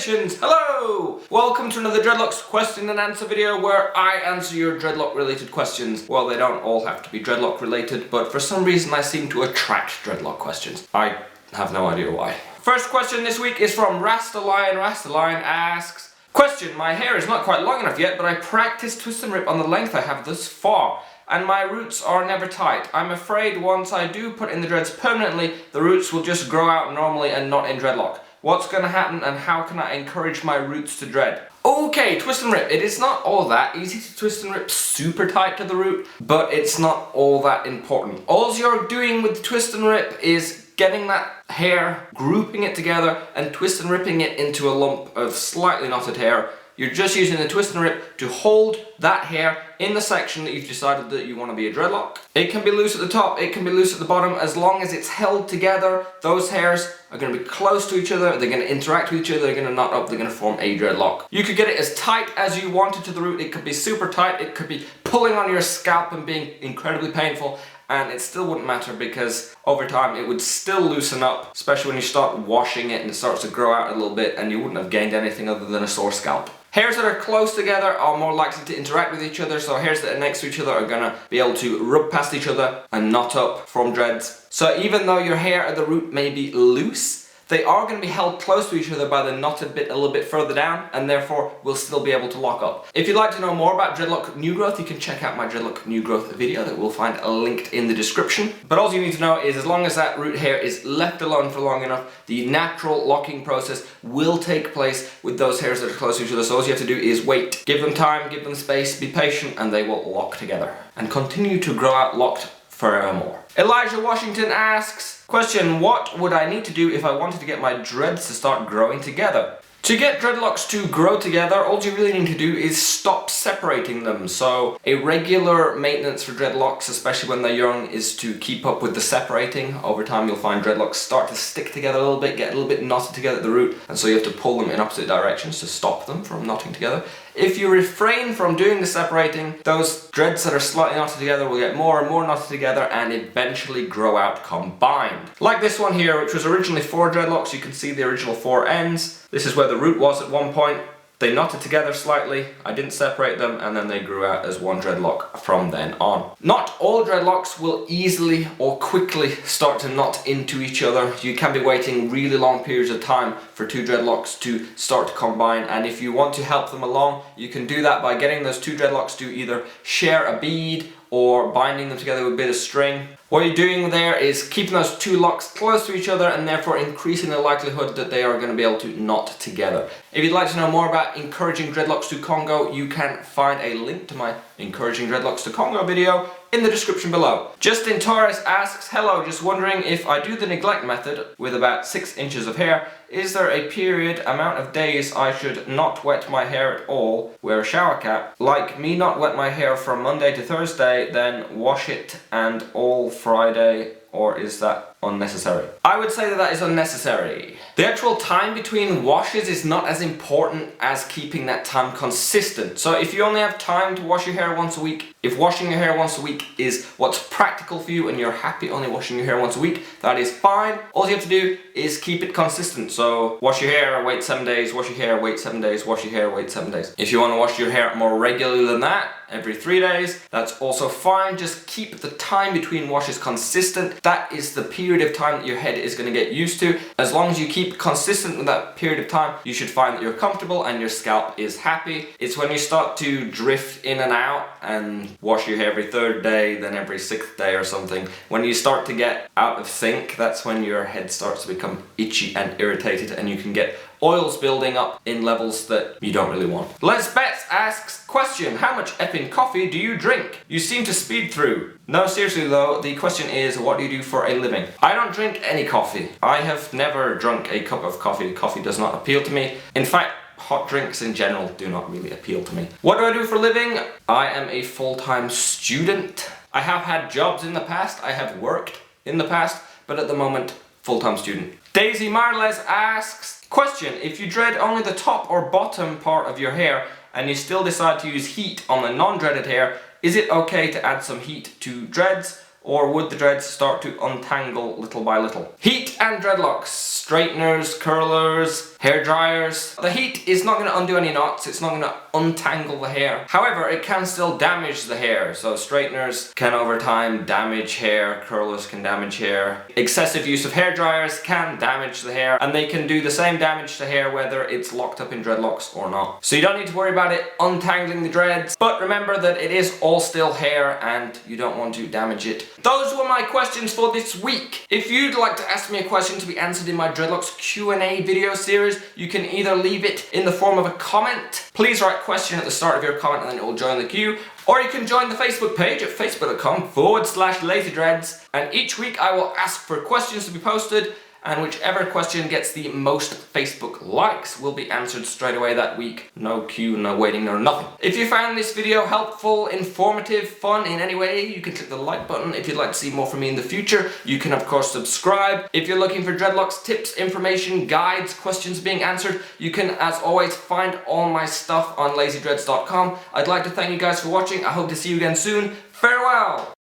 Congratulations! Hello! Welcome to another Dreadlocks question and answer video where I answer your dreadlock related questions. Well, they don't all have to be dreadlock related, but for some reason I seem to attract dreadlock questions. I have no idea why. First question this week is from xRASTAxXLIONx. xRASTAxXLIONx asks, question, my hair is not quite long enough yet, but I practice twist and rip on the length I have thus far, and my roots are never tight. I'm afraid once I do put in the dreads permanently, the roots will just grow out normally and not in dreadlock. What's going to happen and how can I encourage my roots to dread? Okay, twist and rip. It is not all that easy to twist and rip super tight to the root, but it's not all that important. All you're doing with the twist and rip is getting that hair, grouping it together and twist and ripping it into a lump of slightly knotted hair. You're just using the twist and rip to hold that hair in the section that you've decided that you want to be a dreadlock. It can be loose at the top, it can be loose at the bottom, as long as it's held together. Those hairs are going to be close to each other, they're going to interact with each other, they're going to knot up, they're going to form a dreadlock. You could get it as tight as you wanted to the root, it could be super tight, it could be pulling on your scalp and being incredibly painful, and it still wouldn't matter because over time it would still loosen up, especially when you start washing it and it starts to grow out a little bit and you wouldn't have gained anything other than a sore scalp. Hairs that are close together are more likely to interact with each other, so hairs that are next to each other are going to be able to rub past each other and knot up, form dreads. So even though your hair at the root may be loose, they are going to be held close to each other by the knotted bit a little bit further down, and therefore will still be able to lock up. If you'd like to know more about dreadlock new growth, you can check out my dreadlock new growth video that we'll find linked in the description. But all you need to know is as long as that root hair is left alone for long enough, the natural locking process will take place with those hairs that are close to each other. So all you have to do is wait. Give them time, give them space, be patient, and they will lock together and continue to grow out locked forevermore. Elijah Washington asks, question, what would I need to do if I wanted to get my dreads to start growing together? To get dreadlocks to grow together, all you really need to do is stop separating them. So a regular maintenance for dreadlocks, especially when they're young, is to keep up with the separating. Over time you'll find dreadlocks start to stick together a little bit, get a little bit knotted together at the root, and so you have to pull them in opposite directions to stop them from knotting together. If you refrain from doing the separating, those dreads that are slightly knotted together will get more and more knotted together and eventually grow out combined. Like this one here, which was originally 4 dreadlocks, you can see the original 4 ends. This is where the root was at one point. They knotted together slightly, I didn't separate them, and then they grew out as one dreadlock from then on. Not all dreadlocks will easily or quickly start to knot into each other. You can be waiting really long periods of time for 2 dreadlocks to start to combine, and if you want to help them along, you can do that by getting those 2 dreadlocks to either share a bead or binding them together with a bit of string. What you're doing there is keeping those 2 locks close to each other and therefore increasing the likelihood that they are going to be able to knot together. If you'd like to know more about encouraging dreadlocks to Congo, you can find a link to my encouraging dreadlocks to Congo video in the description below. Justin Torres asks, hello, just wondering if I do the neglect method with about 6 inches of hair, is there a period amount of days I should not wet my hair at all, wear a shower cap, like me not wet my hair from Monday to Thursday, then wash it and all Friday, or is that unnecessary? I would say that that is unnecessary. The actual time between washes is not as important as keeping that time consistent. So if you only have time to wash your hair once a week, if washing your hair once a week is what's practical for you and you're happy only washing your hair once a week, that is fine. All you have to do is keep it consistent. So wash your hair, wait 7 days, wash your hair, wait 7 days, wash your hair, wait 7 days. If you want to wash your hair more regularly than that, every 3 days, that's also fine. Just keep the time between washes consistent. That is the period of time that your head is going to get used to. As long as you keep consistent with that period of time, you should find that you're comfortable and your scalp is happy. It's when you start to drift in and out and wash your hair every 3rd day, then every 6th day or something. When you start to get out of sync, that's when your head starts to become itchy and irritated and you can get oils building up in levels that you don't really want. Les Betts asks, question, how much effing coffee do you drink? You seem to speed through. No, seriously though, the question is, what do you do for a living? I don't drink any coffee. I have never drunk a cup of coffee. Coffee does not appeal to me. In fact, hot drinks in general do not really appeal to me. What do I do for a living? I am a full-time student. I have had jobs in the past, I have worked in the past, but at the moment, full-time student. Daisy Marles asks, question, if you dread only the top or bottom part of your hair and you still decide to use heat on the non-dreaded hair, is it okay to add some heat to dreads? Or would the dreads start to untangle little by little? Heat and dreadlocks, straighteners, curlers, hair dryers. The heat is not going to undo any knots, it's not going to untangle the hair. However, it can still damage the hair. So straighteners can over time damage hair, curlers can damage hair. Excessive use of hair dryers can damage the hair, and they can do the same damage to hair whether it's locked up in dreadlocks or not. So you don't need to worry about it untangling the dreads, but remember that it is all still hair and you don't want to damage it. Those were my questions for this week. If you'd like to ask me a question to be answered in my Dreadlocks Q&A video series, you can either leave it in the form of a comment. Please write question at the start of your comment and then it will join the queue. Or you can join the Facebook page at facebook.com/lazydreads, and each week I will ask for questions to be posted, and whichever question gets the most Facebook likes will be answered straight away that week. No queue, no waiting, no nothing. If you found this video helpful, informative, fun in any way, you can click the like button. If you'd like to see more from me in the future, you can of course subscribe. If you're looking for dreadlocks tips, information, guides, questions being answered, you can as always find all my stuff on lazydreads.com. I'd like to thank you guys for watching. I hope to see you again soon. Farewell!